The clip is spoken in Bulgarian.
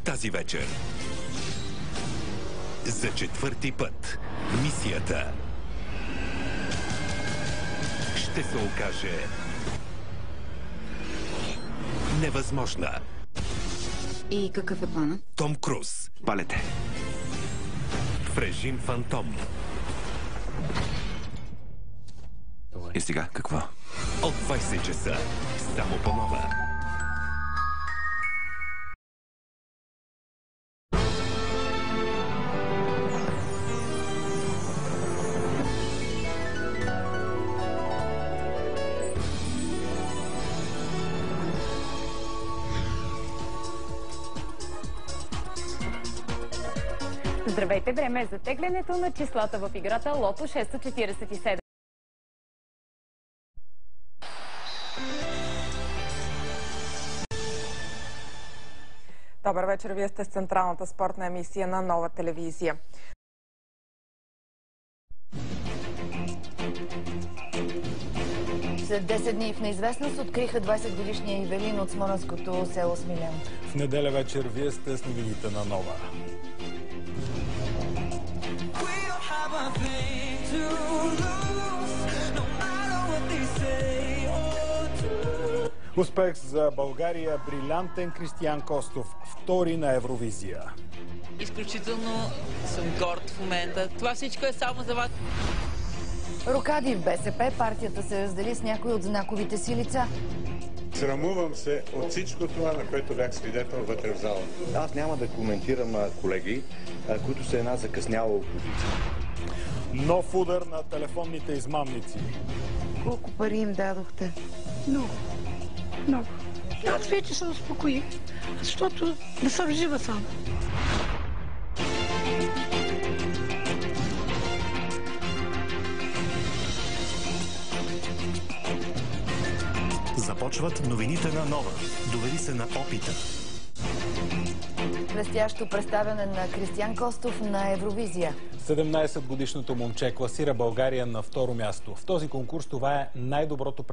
Тази вечер за четвърти път мисията ще се окаже невъзможна. И какъв е планът? Том Круз. Палете. В режим фантом. И сега какво? От 20 часа. Само по Нова. Здравейте, време е за теглянето на числата в играта Лото 647. Добър вечер, вие сте с централната спортна емисия на Нова телевизия. След 10 дни в неизвестност откриха 20-годишния Ивелин от смолянското село Смилян. В неделя вечер вие сте с новините на Нова. Успех за България, брилянтен Кристиян Костов, втори на Евровизия. Изключително съм горд в момента. Това всичко е само за вас. Рокади в БСП, партията се раздели с някои от знаковите си лица. Срамувам се от всичко това, на което бях свидетел вътре в залата. Аз няма да коментирам колеги, които са една закъсняла опозиция. Нов удар на телефонните измамници. Колко пари им дадохте? Много. Много. Аз вече се успокоих, защото не съм жива сама. Започват новините на Нова. Довери се на опита. Блестящо представяне на Кристиян Костов на Евровизия. 17-годишното момче класира България на второ място. В този конкурс това е най-доброто